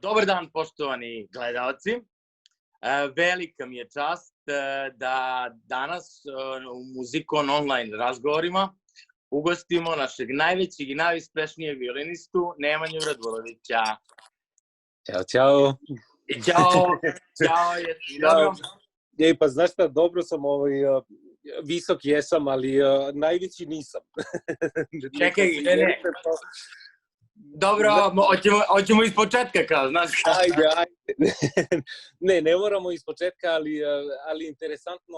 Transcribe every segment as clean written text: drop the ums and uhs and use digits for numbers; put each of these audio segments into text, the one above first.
Dobar dan, poštovani gledalci. Velika mi je čast da danas u Muzikon online razgovorima ugostimo našeg najvećeg i najuspešnijeg violinistu Nemanju Radulovića. Ćao, čao. Ćao, jesi dobro? Ej, pa znaš šta, dobro sam, visok jesam, ali najveći nisam. Čekaj, ne. Dobro, hoćemo iz početka, kao, znaš. Ajde. Ne moramo iz početka, ali interesantno,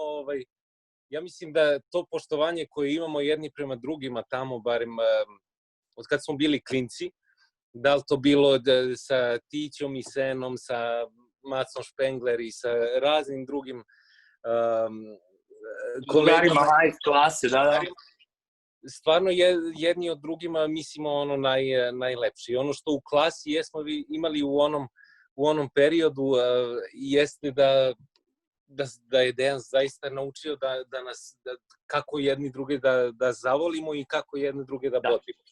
ja mislim da to poštovanje koje imamo jedni prema drugima tamo, barem od kad smo bili klinci, da li to bilo sa Tićom i Senom, sa Macom Špengler i sa raznim drugim kolegama iz klase, da. Stvarno jedni od drugima mislimo najlepši. Ono što u klasi jesmo imali u onom periodu jeste da je Dejan zaista naučio da nas, kako jedni druge da zavolimo i kako jedni druge da bodrimo.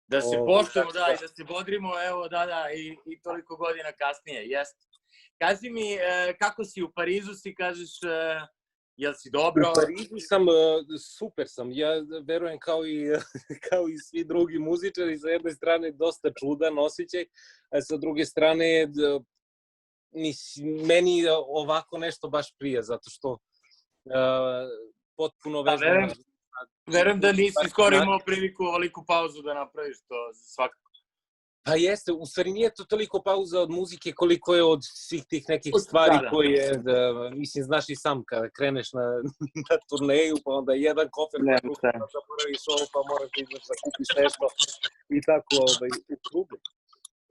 Da se poštujemo, da, i da se bodrimo, evo, da, i toliko godina kasnije, jeste. Kaži mi, kako si u Parizu, si kažeš, jel si dobro? U Parizu sam, super sam, ja verujem kao i svi drugi muzičari, sa jedne strane dosta čudan osjećaj, a sa druge strane meni ovako nešto baš prija, zato što potpuno vežbam. Verujem da nisi skoro imao priliku ovoliku pauzu da napraviš to svakako. Pa jeste, u stvari nije to toliko pauza od muzike koliko je od svih tih nekih stvari koje, mislim, znaš i sam kada kreneš na turneju, pa onda jedan kofer, pa zaboraviš ovo, pa moraš da ideš da kupiš nešto i tako u krugu.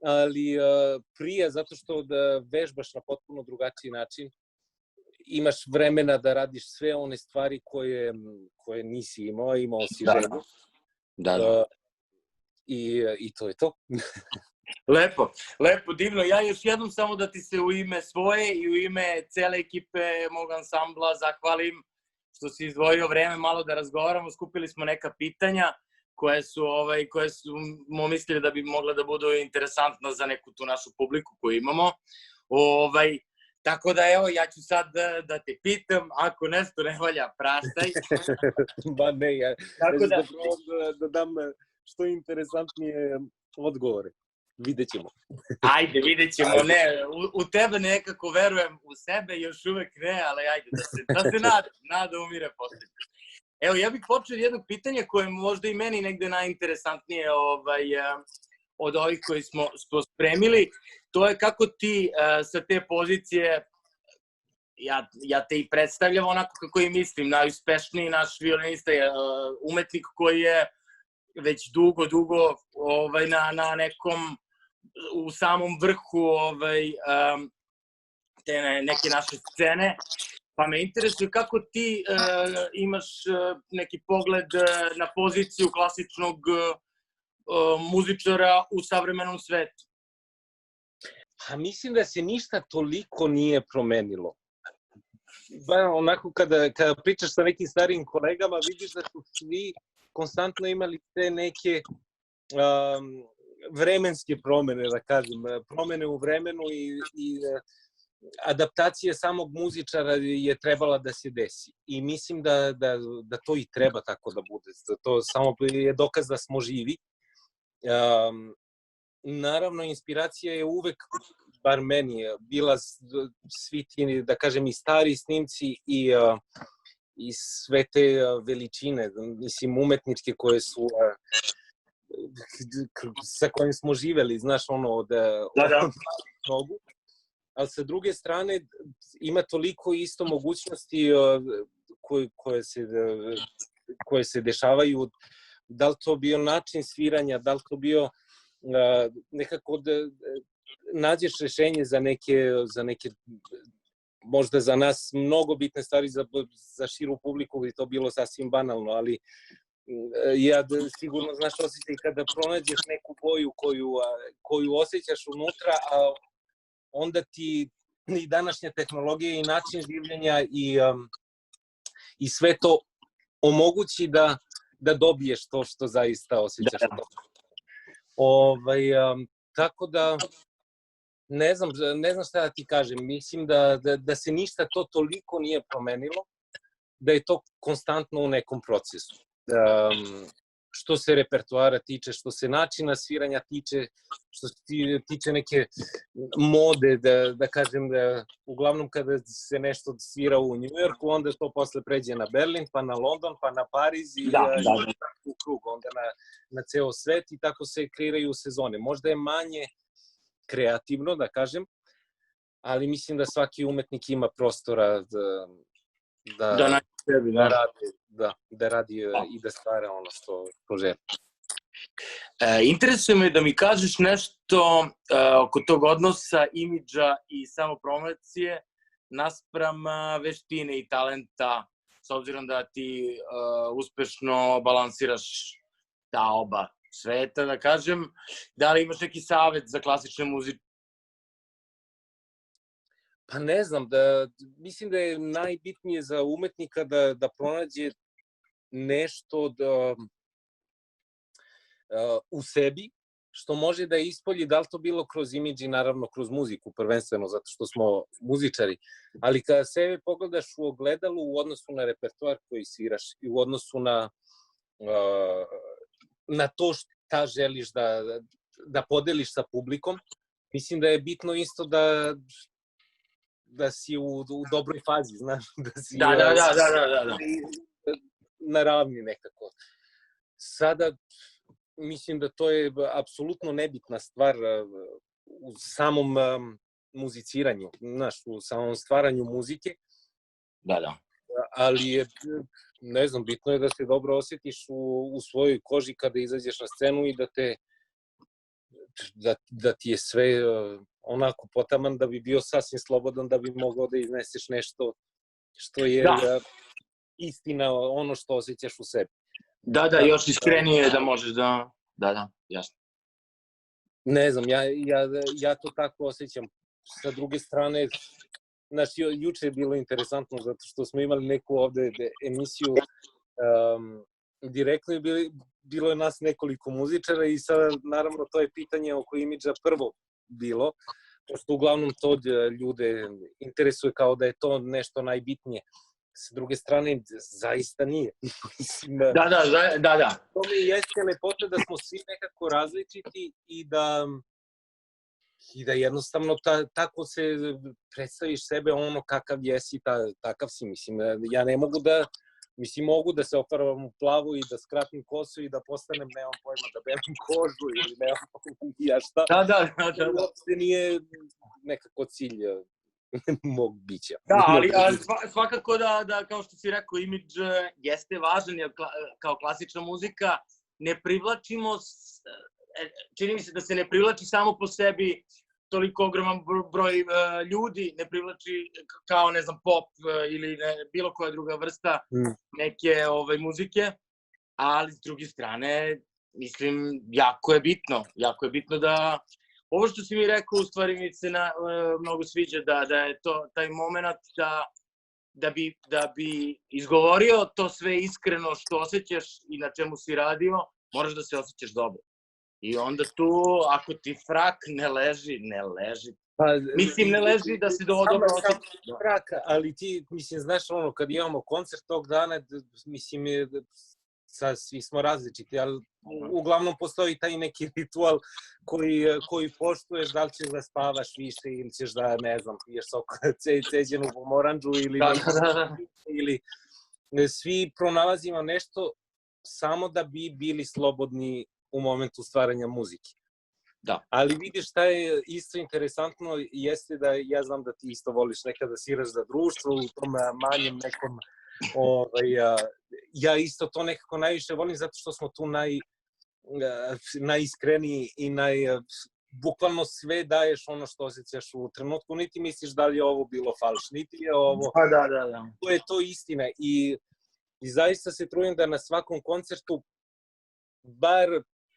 Ali prije, zato što da vežbaš na potpuno drugačiji način, imaš vremena da radiš sve one stvari koje nisi imao si želju. Da. I to je to. Lepo, divno. Ja još jednom samo da ti se u ime svoje i u ime cele ekipe mog ansambla zahvalim što si izdvojio vreme malo da razgovaramo. Skupili smo neka pitanja koje smo mislili da bi mogla da budu interesantna za neku tu našu publiku koju imamo. Tako da, evo, ja ću sad da te pitam, ako nešto ne valja, praštaj. Ba ne, ja da dam što interesantnije odgovore. Vidjet ćemo. Ajde, vidjet ćemo. Ne, u tebe nekako verujem, u sebe još uvek ne, ali ajde, da se nada umire posljedno. Evo, ja bih počeo jedno pitanje koje je možda i meni negde najinteresantnije od ovih koji smo spremili. To je kako ti sa te pozicije, ja te i predstavljam onako kako i mislim, najuspešniji naš violinista je umetnik koji je već dugo na nekom, u samom vrhu te neke naše scene. Pa me interesuje kako ti imaš neki pogled na poziciju klasičnog muzičara u savremenom svetu. Pa mislim da se ništa toliko nije promenilo. Onako kada pričaš sa nekim starijim kolegama, vidiš da su svi konstantno imali te neke vremenske promene, da kažem, promene u vremenu i adaptacija samog muzičara je trebala da se desi. I mislim da to i treba tako da bude. To samo je dokaz da smo živi. Naravno, inspiracija je uvek, bar meni, bila svi ti, da kažem, i stari snimci i sve te veličine, mislim, umetničke koje su, sa kojim smo živeli, znaš, od nogu. Ali sa druge strane, ima toliko isto mogućnosti koje se dešavaju, da li to bio način sviranja, da li to bio nekako da nađeš rešenje za neke možda za nas mnogo bitne stvari, za širu publiku bi to bilo sasvim banalno, ali ja sigurno znaš osjećaj kada pronađeš neku boju koju osjećaš unutra, a onda ti i današnja tehnologija i način življenja i sve to omogući da dobiješ to što zaista osjećaš. Tako da ne znam šta da ti kažem. Mislim da se ništa to toliko nije promenilo, da je to konstantno u nekom procesu. Što se repertoara tiče, što se načina sviranja tiče, što se tiče neke mode, da kažem, da uglavnom kada se nešto svira u Njujorku, onda to posle pređe na Berlin, pa na London, pa na Pariz i u krug, onda na ceo svet i tako se kreiraju sezone. Možda je manje kreativno, da kažem, ali mislim da svaki umetnik ima prostora da radi i da stvara ono što želi. Interesuje me da mi kažeš nešto oko tog odnosa, imidža i samopromocije naspram veštine i talenta, s obzirom da ti uspešno balansiraš ta oba sveta, da kažem. Da li imaš neki savet za klasične muzike? Pa ne znam, mislim da je najbitnije za umetnika da pronađe nešto u sebi, što može da ispolji, da li to bilo kroz imidž i naravno kroz muziku, prvenstveno, zato što smo muzičari, ali kada sebe pogledaš u ogledalu u odnosu na repertoar koji sviraš i u odnosu na to šta želiš da podeliš sa publikom, mislim da je bitno isto da si u dobroj fazi, znaš, da si na ravni nekako. Sada, mislim da to je apsolutno nebitna stvar u samom muziciranju, znaš, u samom stvaranju muzike. Ali je, ne znam, bitno je da se dobro osjetiš u svojoj koži kada izađeš na scenu i da ti je sve onako potaman, da bi bio sasvim slobodan, da bi mogao da izneseš nešto što je istina, ono što osjećaš u sebi. Da, još iskrenije da možeš da... Da, jasno. Ne znam, ja to tako osjećam. Sa druge strane, znaš, juče je bilo interesantno, zato što smo imali neku ovde emisiju, direktno je bilo je nas nekoliko muzičara i sada, naravno, to je pitanje oko imidža prvo bilo, pošto uglavnom to ljude interesuje kao da je to nešto najbitnije. Sa druge strane, zaista nije. Da. To mi jeste lepota da smo svi nekako različiti i da jednostavno tako se predstaviš sebe ono kakav jesi, takav si. Mislim, ja ne mogu mogu da se ofarvam u plavu i da skratim kosu i da postanem, nemam pojma, da belim kožu ili nemam pojma šta. Da. Uopšte nije nekako cilj mog bića. Da, ali svakako da, kao što si rekao, imidž jeste važan, jer kao klasična muzika ne privlačimo, čini mi se da se ne privlači samo po sebi toliko ogroman broj ljudi, ne privlači kao, ne znam, pop ili bilo koja druga vrsta neke muzike, ali s druge strane, mislim, jako je bitno da ovo što si mi rekao, u stvari mi se mnogo sviđa da je to taj moment da bi izgovorio to sve iskreno što osjećaš i na čemu si radio, moraš da se osjećaš dobro. I onda tu, ako ti frak ne leži. Mislim, ne leži da se dobro osjećaš. Frak, ali ti, mislim, znaš ono, kad imamo koncert tog dana, mislim, svi smo različiti, ali uglavnom postoji taj neki ritual koji poštuješ, da li ćeš da spavaš više ili ćeš da, ne znam, piješ sok ceđenu pomoranđu ili svi pronalazimo nešto samo da bi bili slobodni u momentu stvaranja muzike. Da. Ali vidiš šta je isto interesantno, jeste da ja znam da ti isto voliš nekada da sviraš za društvo u tom manjem nekom. Ja isto to nekako najviše volim zato što smo tu najiskreniji i bukvalno sve daješ ono što osjećaš u trenutku, niti misliš da li je ovo bilo falš, niti je ovo... Da. To je to istina i zaista se trudim da na svakom koncertu bar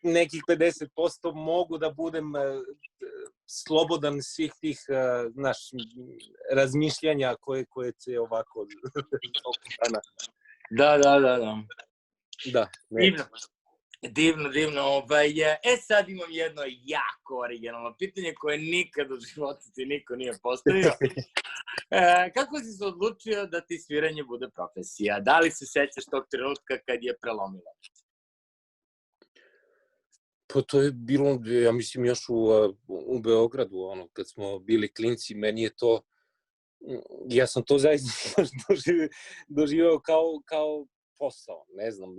nekih 50% mogu da budem slobodan svih tih razmišljanja koje se ovako okupana. Da. Da. Divno. Divno, divno. Sad imam jedno jako originalno pitanje koje nikad u životu ti niko nije postavio. Kako si se odlučio da ti sviranje bude profesija? Da li se sećaš tog trenutka kad je prelomilo? Pa to je bilo, ja mislim, još u Beogradu, kad smo bili klinci, meni je to, ja sam to zaista doživao kao posao, ne znam,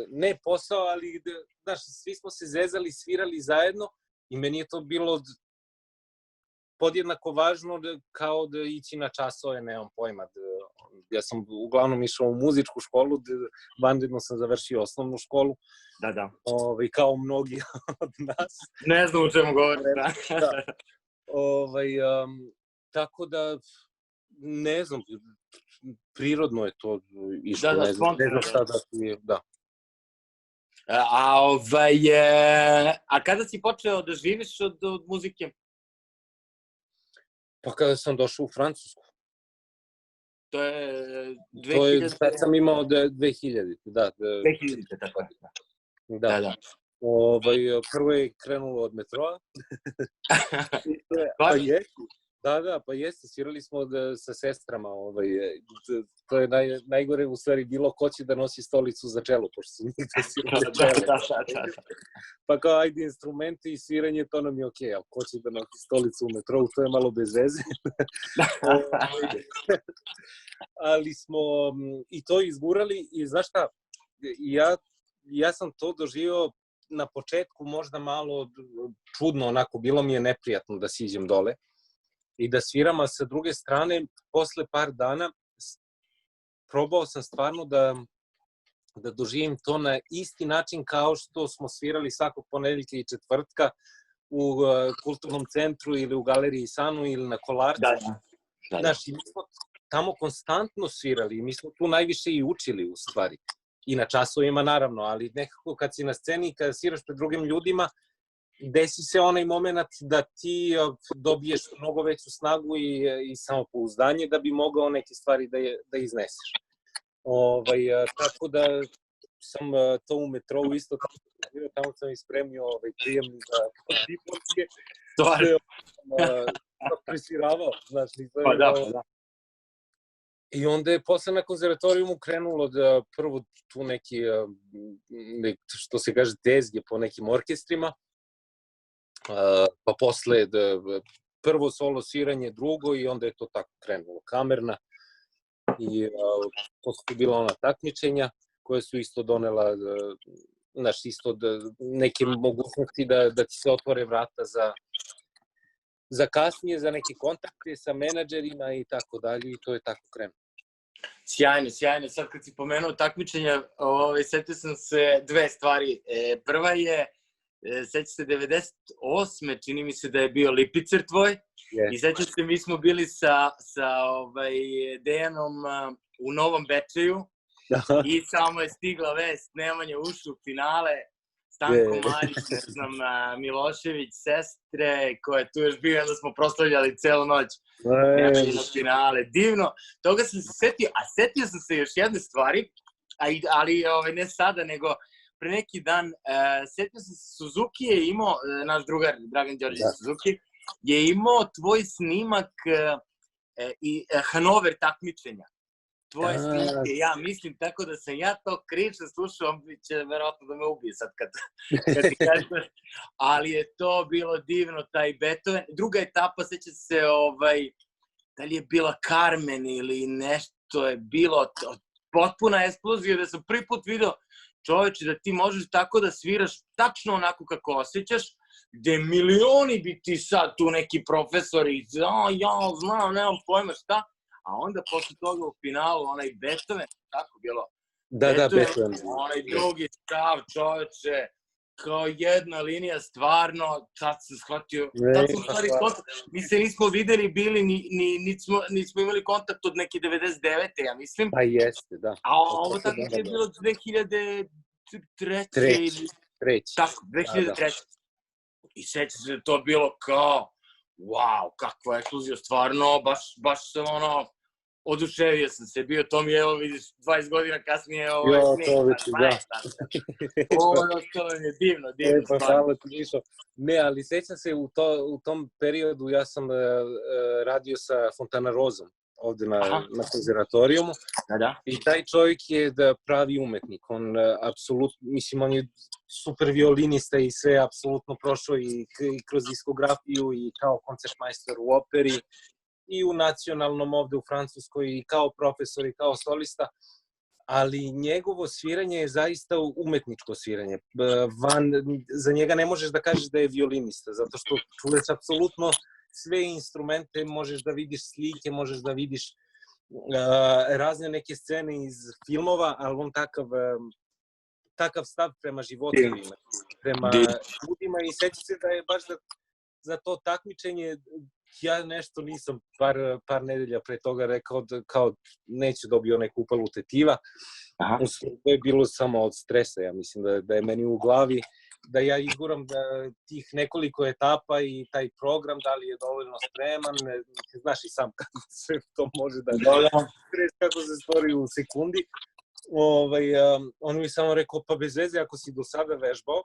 ne posao, ali, znaš, svi smo se zezali, svirali zajedno i meni je to bilo podjednako važno kao da ići na časove, nemam pojma. Ja sam uglavnom išao u muzičku školu, vanredno sam završio osnovnu školu. Da. Kao mnogi od nas. Ne znam o čemu govorim, da. Tako da, ne znam, prirodno je to išlo, Da, ne znam šta da ti, da. A kada si počeo da živiš od muzike? Pa kada sam došao u Francusku. To je 2000... Sad sam imao 2000, da. 2000, tako je. Da. Prvo je krenulo od metroa. Pa jeste, svirali smo sa sestrama. To je najgore u stvari bilo ko će da nosi stolicu za čelo, pošto su nigde svirali čelo. Pa kao, ajde, instrumenti i sviranje, to nam je okej, ali ko će da nosi stolicu u metrou, to je malo bez veze. Ali smo i to izgurali i znaš šta, ja sam to doživio na početku možda malo čudno, onako, bilo mi je neprijatno da siđem dole i da sviram, a sa druge strane, posle par dana, probao sam stvarno da doživim to na isti način kao što smo svirali svakog ponedeljka i četvrtka u kulturnom centru ili u galeriji Sanu ili na Kolarcu. Znaš, mi smo tamo konstantno svirali i mi smo tu najviše i učili u stvari. I na časovima naravno, ali nekako kad si na sceni i kada sviraš pred drugim ljudima, desi se onaj moment da ti dobiješ mnogo veću snagu i samopouzdanje da bi mogao neke stvari da izneseš. Tako da sam to u metrou isto tamo sam ispremio prijemni za diplomske. Presviravao, znaš. Pa da. I onda je posle na konzervatorijumu krenulo da prvo tu neki, što se kaže, tezge po nekim orkestrima, pa posle prvo solo sviranje, drugo i onda je to tako krenulo, kamerna. I posle su bila ona takmičenja koje su isto donela, znaš, isto neke mogućnosti da ti se otvore vrata za kasnije, za neke kontakte sa menadžerima i tako dalje, i to je tako krenulo. Sjajno. Sad kad si pomenuo takmičenja, setio sam se dve stvari. Prva je, seća se 98. čini mi se da je bio Lipicer tvoj, i seća se, mi smo bili sa Dejanom u Novom Bečeju i samo je stigla vest, Nemanja ušao u finale, Stanko Marić, ne znam, Milošević, sestre, ko je tu još bio, onda smo proslavljali celu noć Nemanjino finale. Divno, toga sam se setio, a setio sam se još jedne stvari, ali ne sada, nego pre neki dan, setio sam se, Suzuki je imao, naš drugar Dragan Đorđe Suzuki, je imao tvoj snimak i Hanover takmičenja. Tvoje snimke, ja mislim, tako da sam ja to krično slušao, on će verovatno da me ubije sad kad ti kažem, ali je to bilo divno, taj Beethoven. Druga etapa, seća se, da li je bila Carmen ili nešto je bilo, potpuna eksplozija, da sam prvi put video, čoveče, da ti možeš tako da sviraš tačno onako kako osjećaš, gde milioni bi ti sad tu neki profesori, ja znam, nemam pojma šta, a onda posle toga u finalu, onaj Beethoven, tako bilo? Da, Beethoven. Onaj drugi stav, čoveče, kao jedna linija, stvarno, tad sam shvatio, mi se nismo videli, bili, nismo imali kontakt od neke 99. ja mislim. Pa jeste, da. A ovo tako je bilo 2003. Tako, 2003. I seća se da to bilo kao, wow, kakva ekskluzija, stvarno, baš sam oduševio sam se, bio to mi je, evo vidiš, 20 godina kasnije, Jo, to već, da. Ovo je ostalo mi je divno, Pa stvarno. hvala ti, Mišo. Ne, ali sećam se u tom periodu ja sam radio sa Fontana Rozom ovde na konzervatorijumu. Da. I taj čovjek je pravi umetnik. On apsolutno, mislim, on je super violinista i sve apsolutno prošao i kroz diskografiju i kao koncertmajstor u operi i u nacionalnom ovde u Francuskoj i kao profesor i kao solista, ali njegovo sviranje je zaista umetničko sviranje. Za njega ne možeš da kažeš da je violinista, zato što čuješ apsolutno sve instrumente, možeš da vidiš slike, možeš da vidiš razne neke scene iz filmova, ali on takav stav prema životinjima, prema ljudima i seća se da je baš za to takmičenje ja nešto nisam par nedelja pre toga rekao kao neću dobio neku upalu tetiva. To je bilo samo od stresa, ja mislim da je meni u glavi da ja izguram da tih nekoliko etapa i taj program, da li je dovoljno spreman, znaš i sam kako se to može da stres kako se stvori u sekundi. On mi samo rekao, pa bez veze ako si do sada vežbao,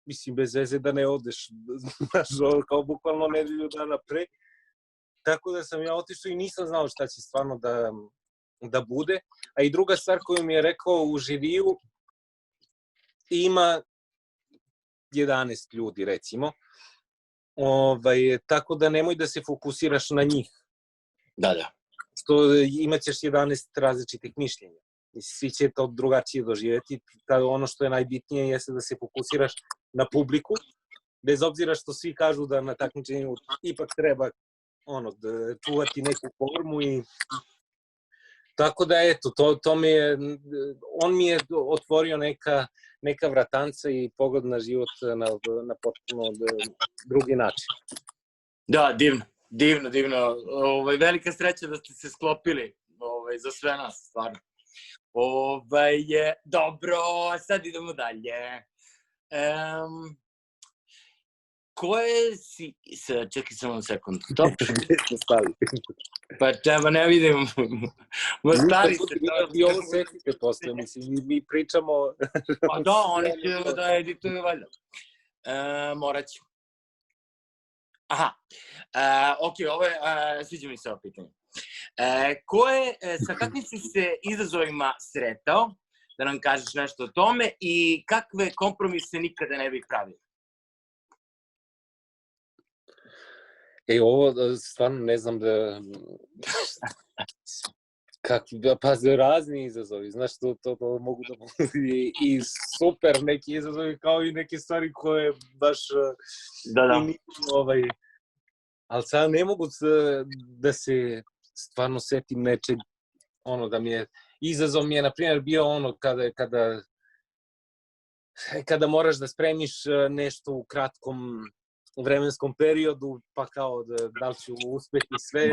mislim, bez veze da ne odeš, znaš, kao bukvalno nedelju dana pre. Tako da sam ja otišao i nisam znao šta će stvarno da bude. A i druga stvar koju mi je rekao u žiriju, ima 11 ljudi, recimo. Tako da nemoj da se fokusiraš na njih. Da. Što imaćeš 11 različitih mišljenja. Svi će to drugačije doživjeti. Ono što je najbitnije jeste da se fokusiraš na publiku, bez obzira što svi kažu da na takmičenju ipak treba čuvati neku formu i tako da eto, on mi je otvorio neka vratanca i pogled na život na potpuno drugi način. Da, divno. Velika sreća da ste se sklopili za sve nas, stvarno. Dobro, sad idemo dalje. Koje si... Čekaj samo sekund. Stop. Pa treba ne vidim. Stari se. Vi ovo setite posle, mislim, mi pričamo... Pa da, oni će da edituju valjda. Morat ću. Aha. Ok, ovo je... Sviđa mi se ovo pitanje. Sa kakvim si se izazovima sretao, da nam kažeš nešto o tome, i kakve kompromise nikada ne bih pravio? Ovo stvarno ne znam pa razni izazovi, znaš, to mogu da budu i super neki izazovi, kao i neke stvari koje baš ali sad ne mogu da se stvarno setim nečeg, da mi je, izazov mi je, na primjer, bio kada moraš da spremiš nešto u kratkom vremenskom periodu, pa kao da li ću uspeti sve.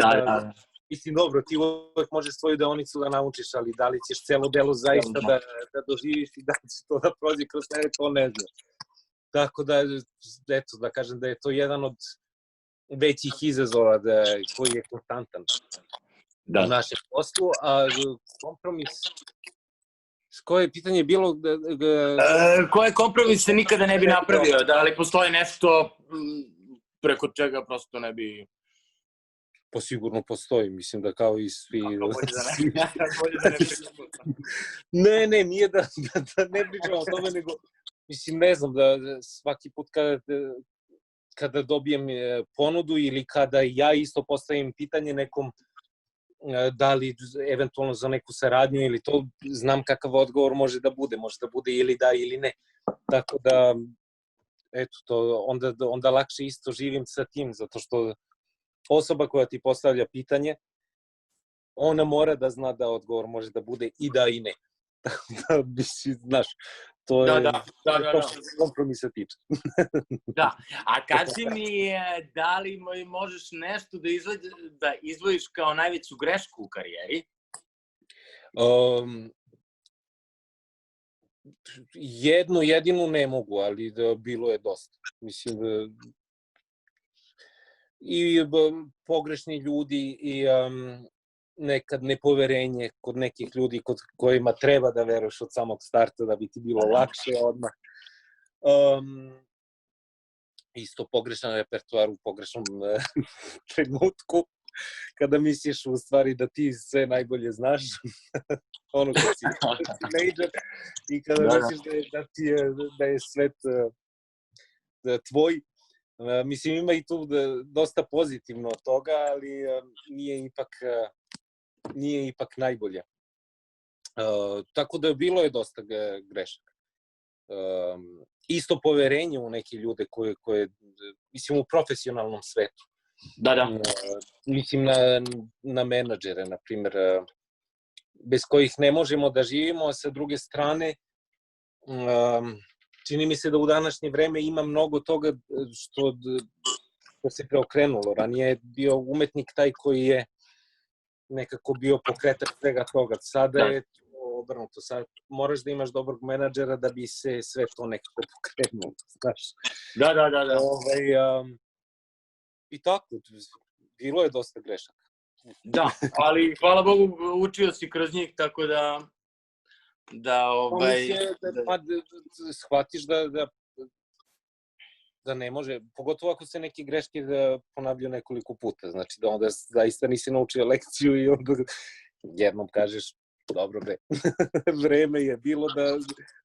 Mislim, dobro, ti uvek možeš svoju deonicu da naučiš, ali da li ćeš celo delo zaista da doživiš i da će to da prođe kroz tebe, to ne znam. Tako da, eto, da kažem da je to jedan od većih izazova koji je konstantan u našem poslu, a kompromis... Koje pitanje je bilo? Koje kompromise nikada ne bi napravio? Da li postoji nešto preko čega prosto ne bi... Pa sigurno postoji, mislim da kao i svi... Bolje da ne pričamo. Ne, nije da ne pričamo o tome, nego, mislim, ne znam, da svaki put kada dobijem ponudu ili kada ja isto postavim pitanje nekom da li eventualno za neku saradnju ili to, znam kakav odgovor može da bude ili da ili ne. Tako da, eto, to onda lakše isto živim sa tim, zato što osoba koja ti postavlja pitanje, ona mora da zna da odgovor može da bude i da i ne. Tako da, znaš, to je kompromisa tiče. Da, a kaži mi, da li možeš nešto da izdvojiš kao najveću grešku u karijeri? Jednu jedinu ne mogu, ali bilo je dosta. Mislim, i pogrešni ljudi nekad nepoverenje kod nekih ljudi kod kojima treba da veruješ od samog starta da bi ti bilo lakše odmah. Isto pogrešan repertoar u pogrešnom trenutku, kada misliš u stvari da ti sve najbolje znaš, ono kad si teenager i kada misliš da je svet tvoj. Mislim, ima i tu dosta pozitivno od toga, ali nije ipak najbolje. Tako da bilo je dosta grešaka. Isto poverenje u neke ljude koje mislim, u profesionalnom svetu. Da. Mislim na menadžere, na primjer, bez kojih ne možemo da živimo, a sa druge strane, čini mi se da u današnje vreme ima mnogo toga što se preokrenulo. Ranije je bio umetnik taj koji je nekako bio pokretač svega toga. Sada je obrnuto. Sad moraš da imaš dobrog menadžera da bi se sve to nekako pokrenulo. Da. I tako, bilo je dosta grešaka. Da, ali hvala Bogu učio si kroz njih, tako da shvatiš da ne može, pogotovo ako se neke greške ponavljaju nekoliko puta, znači da onda zaista nisi naučio lekciju i onda jednom kažeš, dobro bre, vreme je bilo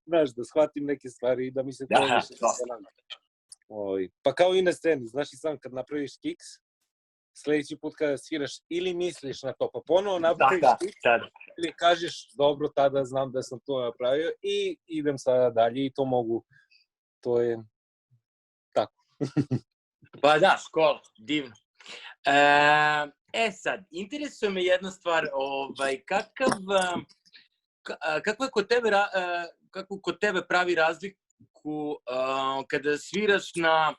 da shvatim neke stvari i da mi se to više ponavlja. Pa kao i na sceni, znaš i sam kad napraviš kiks, sledeći put kada sviraš ili misliš na to, pa ponovo napraviš kiks, ili kažeš, dobro, tada znam da sam to napravio i idem sada dalje i to mogu, to je tako. Pa da, škola, divno. Sad, interesuje me jedna stvar, kakva kod tebe pravi razliku kada sviraš na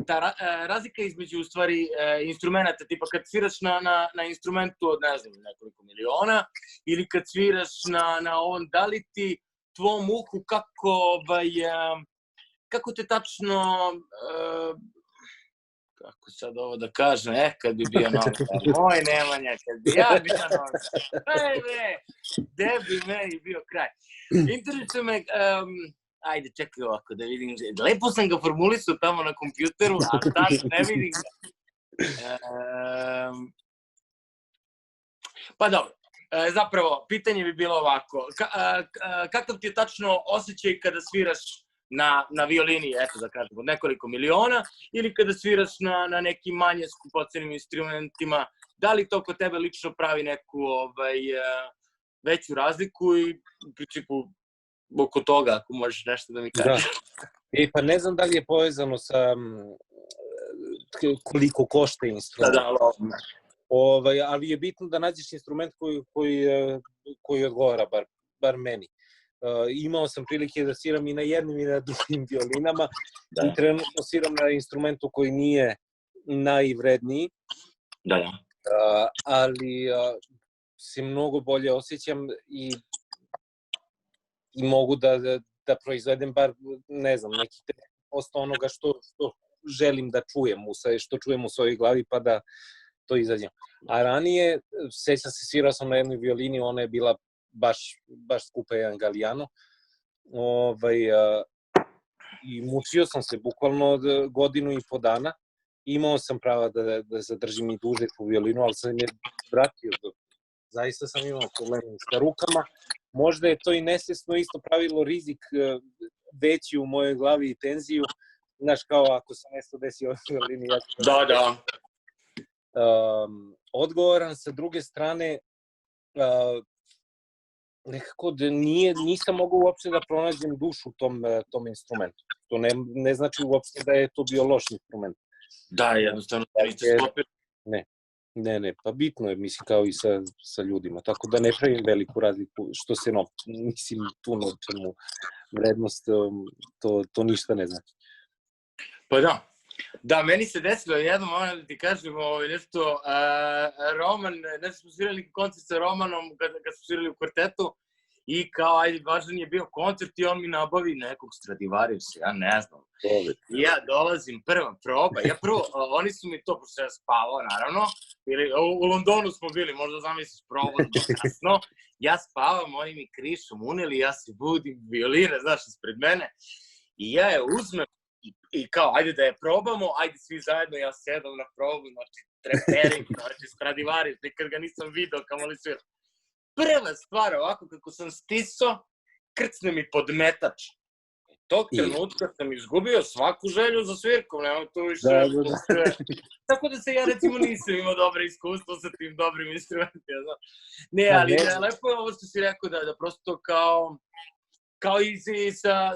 ta razlika između u stvari instrumenta, tipa kad sviraš na instrumentu od, ne znam, nekoliko miliona ili kad sviraš na on, da li ti tvom uhu kako te tačno, kako sad ovo da kažem, kad bi bio novinar, moj Nemanja, kad bi ja bio novinar, gde bi meni bio kraj. Interesuje me, ajde, čekaj ovako da vidim, lepo sam ga formulisao tamo na kompjuteru, a sad ne vidim ga. Pa dobro, zapravo, pitanje bi bilo ovako, kakav ti je tačno osjećaj kada sviraš na violini, eto da kažem, od nekoliko miliona, ili kada sviraš na nekim manje skupocenim instrumentima, da li to kod tebe lično pravi neku veću razliku i u principu oko toga, ako možeš nešto da mi kažeš. Pa ne znam da li je povezano sa koliko košta instrument. Ali je bitno da nađeš instrument koji odgovara, bar meni. Imao sam prilike da sviram i na jednim i na drugim violinama i trenutno sviram na instrumentu koji nije najvredniji, ali se mnogo bolje osjećam i mogu da proizvedem bar, ne znam, nekih 10% onoga što želim da čujem, što čujem u svojoj glavi, pa da to izađem. A ranije, sećam se, svirao sam na jednoj violini, ona je bila baš skupa, jedan Galliano, i mučio sam se bukvalno godinu i po dana. Imao sam prava da zadržim i duže tu violinu, ali sam je vratio. Zaista sam imao problema sa rukama. Možda je to i nesvesno isto pravilo rizik veći u mojoj glavi i tenziju. Znaš, kao ako se nešto desi o violini. Da. Odgovoran sa druge strane, nekako nisam mogao uopšte da pronađem dušu tom instrumentu. To ne znači uopšte da je to bio loš instrument. Da, jednostavno niste sklopili. Ne, pa bitno je, mislim, kao i sa ljudima, tako da ne pravim veliku razliku, što se, mislim, tu novčanu vrednost, to ništa ne znači. Pa da, meni se desilo jednom, da ti kažem nešto, Roman, nešto smo svirali koncert sa Romanom, kad smo svirali u kvartetu, i kao, ajde, važan je bio koncert i on mi nabavi nekog Stradivariusa, ja ne znam. I ja dolazim, prva proba, oni su mi to, pošto sam spavao, naravno, u Londonu smo bili, možda zamisliš provoz kasno, ja spavam, oni mi krišom uneli, ja se budim, violine, znaš, ispred mene, i ja je uzmem i kao, ajde da je probamo, ajde svi zajedno, ja sedam na probu, znači, treperim, znači, Stradivarius, nikad ga nisam video, kamoli svira. Prva stvar, ovako kako sam stisao, krcne mi podmetač. Tog trenutka sam izgubio svaku želju za svirkom, nemam tu više... Tako da se ja, recimo, nisam imao dobre iskustvo sa tim dobrim instrumentima, znaš. Ne, ali lepo je ovo što si rekao, da prosto kao i sa,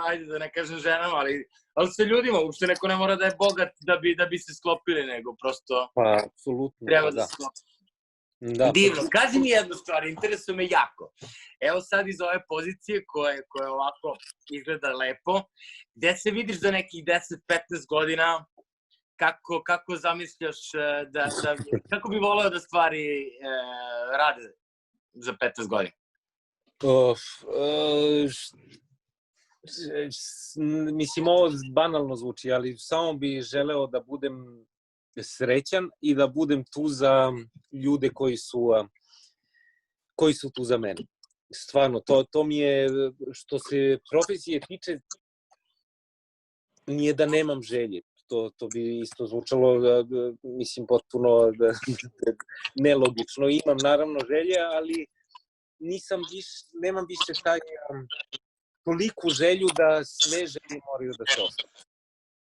ajde da ne kažem ženama, ali sa ljudima, uopšte neko ne mora da je bogat da bi se sklopili, nego prosto treba da se sklopi. Divno. Kaži mi jednu stvar, interesuje me jako. Evo sad iz ove pozicije koje ovako izgleda lepo, gde se vidiš za nekih 10-15 godina, kako zamišljaš kako bi voleo da stvari rade za 15 godina? Mislim, ovo banalno zvuči, ali samo bi želeo da budem srećan i da budem tu za ljude koji su tu za mene. Stvarno, to mi je, što se profesije tiče, nije da nemam želje. To bi isto zvučalo, mislim, potpuno nelogično. Imam naravno želje, ali nemam više toliku želju da sve želje moraju da se ostane.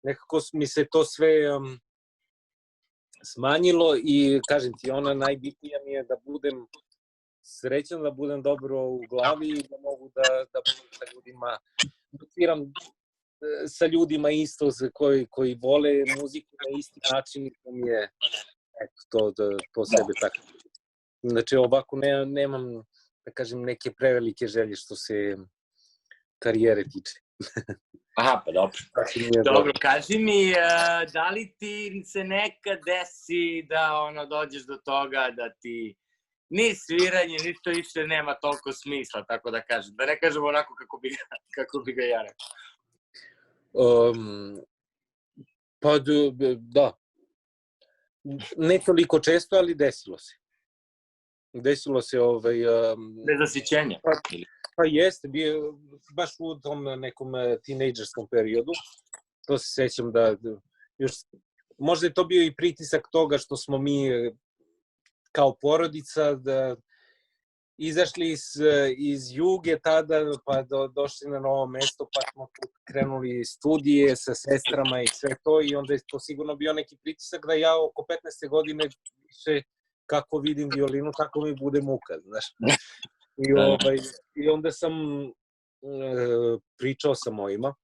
Nekako mi se to sve smanjilo i, kažem ti, ona najbitnija mi je da budem srećan, da budem dobro u glavi i da mogu da budem sa ljudima, da sviram sa ljudima isto koji vole muziku na isti način, to mi je to sebe tako. Znači, ovako nemam, da kažem, neke prevelike želje što se karijere tiče. Aha, pa dobro. Dobro, kaži mi, da li ti se nekad desi da dođeš do toga da ti ni sviranje, ni to više nema toliko smisla, tako da kažem. Da ne kažem onako kako bi ga ja rekao. Pa da. Ne toliko često, ali desilo se. Desilo se nezasićenje? Pa jeste, bio baš u tom nekom tinejdžerskom periodu. To se sećam da još, možda je to bio i pritisak toga što smo mi kao porodica da izašli iz Juge tada, pa došli na novo mesto, pa smo krenuli studije sa sestrama i sve to, i onda je to sigurno bio neki pritisak da ja oko 15. godine više kako vidim violinu, tako mi bude muka, znaš. I onda sam pričao sa mojima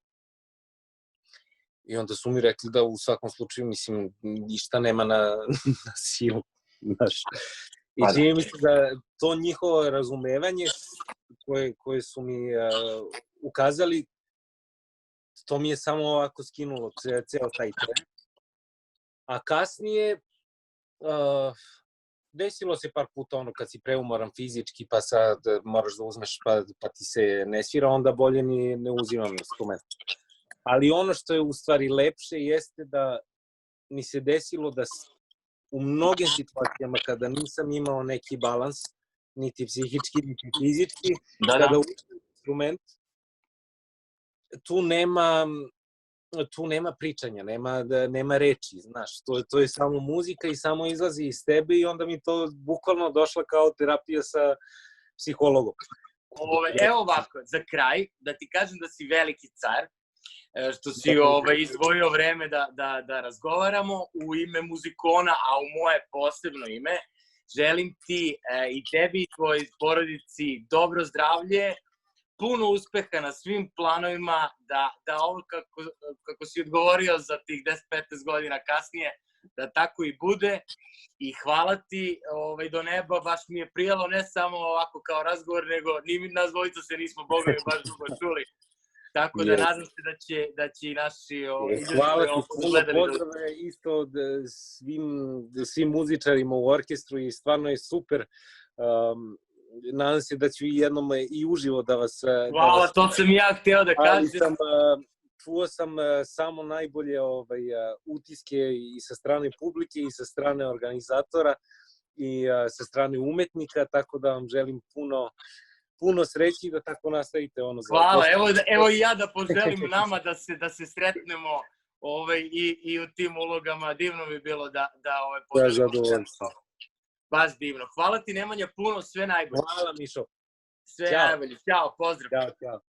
i onda su mi rekli da u svakom slučaju, mislim, ništa nema na silu, znaš. I čini mi se da to njihovo razumevanje koje su mi ukazali, to mi je samo ovako skinulo ceo taj tren. A kasnije, desilo se par puta ono kad si preumoran fizički, pa sad moraš da uzmeš pa ti se ne svira, onda bolje ni ne uzimam instrument. Ali ono što je u stvari lepše jeste da mi se desilo da u mnogim situacijama kada nisam imao neki balans, niti psihički, niti fizički, kada učim instrument, tu nema pričanja, nema reči, znaš, to je samo muzika i samo izlazi iz tebe i onda mi to bukvalno došla kao terapija sa psihologom. Evo ovako, za kraj, da ti kažem da si veliki car, što si izdvojio vreme da razgovaramo u ime Muzikona, a u moje posebno ime, želim ti i tebi i tvojoj porodici dobro zdravlje, puno uspeha na svim planovima, da ovo kako si odgovorio za tih 10-15 godina kasnije, da tako i bude. I hvala ti do neba, baš mi je prijalo ne samo ovako kao razgovor, nego ni nas dvojica se nismo bogovi baš dugo čuli. Tako da nadam se da će i naši izgledi hvala ti, puno pozdrave isto svim muzičarima u orkestru i stvarno je super. Nadam se da ću jednom i uživo da vas... Hvala, to sam ja hteo da kažem. čuo sam samo najbolje utiske i sa strane publike i sa strane organizatora i sa strane umetnika, tako da vam želim puno sreći da tako nastavite. Hvala, evo i ja da poželim nama da se sretnemo i u tim ulogama. Divno bi bilo da poželimo. Baš divno. Hvala ti, Nemanja, puno, sve najbolje. Hvala, Mišo. Sve najbolje. Ćao, pozdrav. Ćao.